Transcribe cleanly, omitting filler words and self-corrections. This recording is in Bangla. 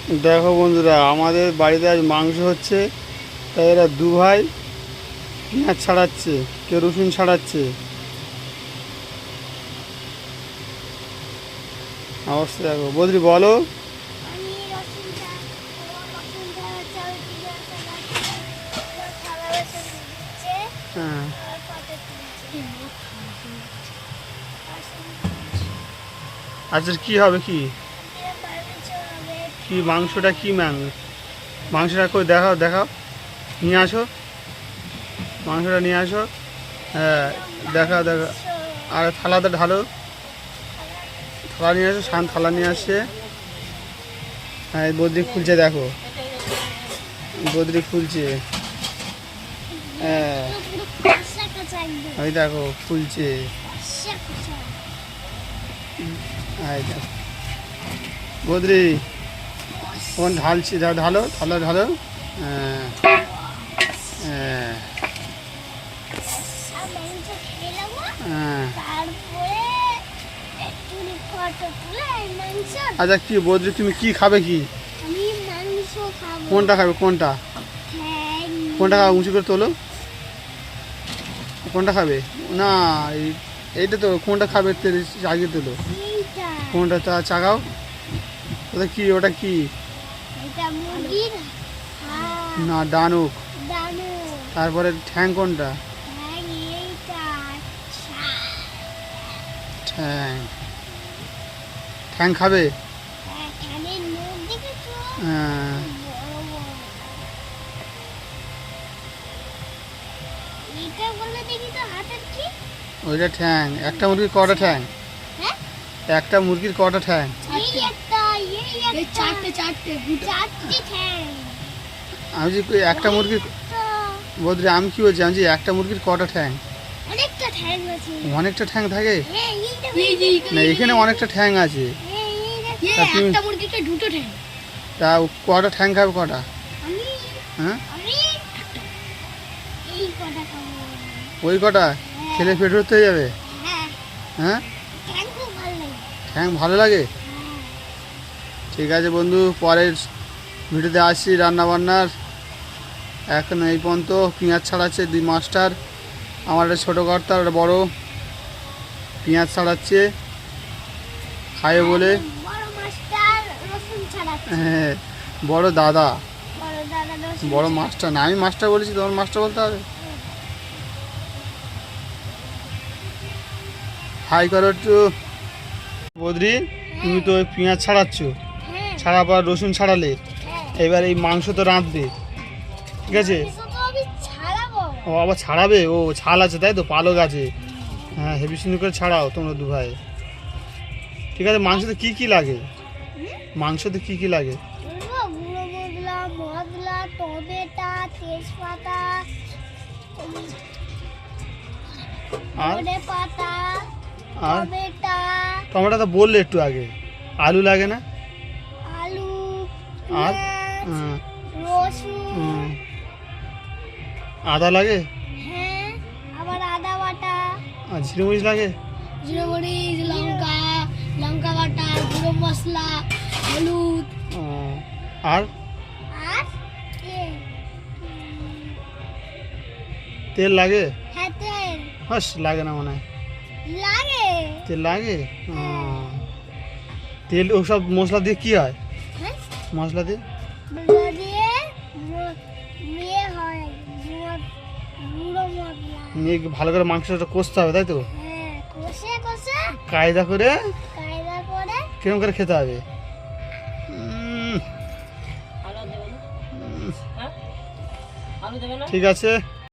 দেখো বন্ধুরা, আমাদের বাড়িতে আজ মাংস হচ্ছে, তাই এরা দু ভাই পেঁয়াজ ছাড়াচ্ছে, কেউ রসুন ছাড়াচ্ছে। অবস্থা দেখো। বদ্রি বলো। হ্যাঁ, আচ্ছা কি হবে? কি কি মাংসটা? কি মাংসটা কই দেখাও, দেখাও, নিয়ে আসো, মাংসটা নিয়ে আসো। হ্যাঁ, দেখাও দেখাও। আর থালাতে ঢালো, থালা নিয়ে আসো, থালা নিয়ে আসছে। হ্যাঁ, বদ্রি খুলছে, দেখো বদ্রি খুলছে। হ্যাঁ, ওই দেখো খুলছে। বদ্রি তখন ঢালছি, ঢালো, থালা ঢালো। হ্যাঁ, হ্যাঁ, হ্যাঁ। আচ্ছা কি বদ্রি, তুমি কি খাবে? কি কোনটা খাবে? কোনটা কোনটা খাবে? উঁচু করে তোলো। কোনটা খাবে? না, এইটা তো কোনটা খাবে আগে তোলো। কোনটা তা চাগাও। ওটা কি? ওটা কি? না, ডানুক। তারপরে ঠ্যাং কোনটা? ঠ্যাং। ঠ্যাং খাবে? হ্যাঁ। ওইটা ঠ্যাং। একটা মুরগির কটা ঠ্যাং? একটা মুরগির কটা ঠ্যাং? আমি যে একটা মুরগির, বদ্রি আমি কি বলছি, আমি যে একটা মুরগির কটা ঠ্যাং? অনেকটা ঠ্যাং থাকে না, এখানে অনেকটা ঠ্যাং আছে। তা কটা ঠ্যাং খাবে? কটা? হ্যাঁ, ওই কটা খেলে পেট ভর্তি হয়ে যাবে? হ্যাঁ, ঠ্যাং ভালো লাগে। ঠিক আছে বন্ধু, পরের ভিডিওতে আসছি রান্নাবান্নার। এখন এই পর্যন্ত। পেঁয়াজ ছাড়াচ্ছে দুই মাস্টার, আমার একটা ছোটো কর্তা, একটা বড় পেঁয়াজ ছাড়াচ্ছে খাবে বলে। হ্যাঁ, বড় দাদা, বড় মাস্টার না, আমি মাস্টার বলেছি, তোমার মাস্টার বলতে হবে। হাই করো একটু। বদ্রি, তুমি তো পেঁয়াজ ছাড়াচ্ছ, ছাড়া পর রসুন ছাড়ালে, এবার এই মাংস তো রাঁধবে, ঠিক আছে? ও আবার ছাড়াবে? ও ছাল আছে তাই তো, পালক আছে। হ্যাঁ, হেভি সুন্দর করে ছাড়াও তোমরা দু ভাই। ঠিক আছে। মাংসতে কি কি লাগে? মাংসতে কি কি লাগে? আর টমেটো তো বললে একটু আগে। আলু লাগে না? আর আদা লাগে? আর জিরে মরিচ লাগে? লঙ্কা বাটা, গুঁড়ো মশলা, হলুদ। আর তেল লাগে? হাস, লাগে না মনে হয়। তেল লাগে? তেল ওসব মশলা দিয়ে কি হয়? মশলা দিয়ে নিয়ে ভালো করে মাংসটা কষতে হবে, তাই তো? কায়দা করে কিরকম করে খেতে হবে? ঠিক আছে।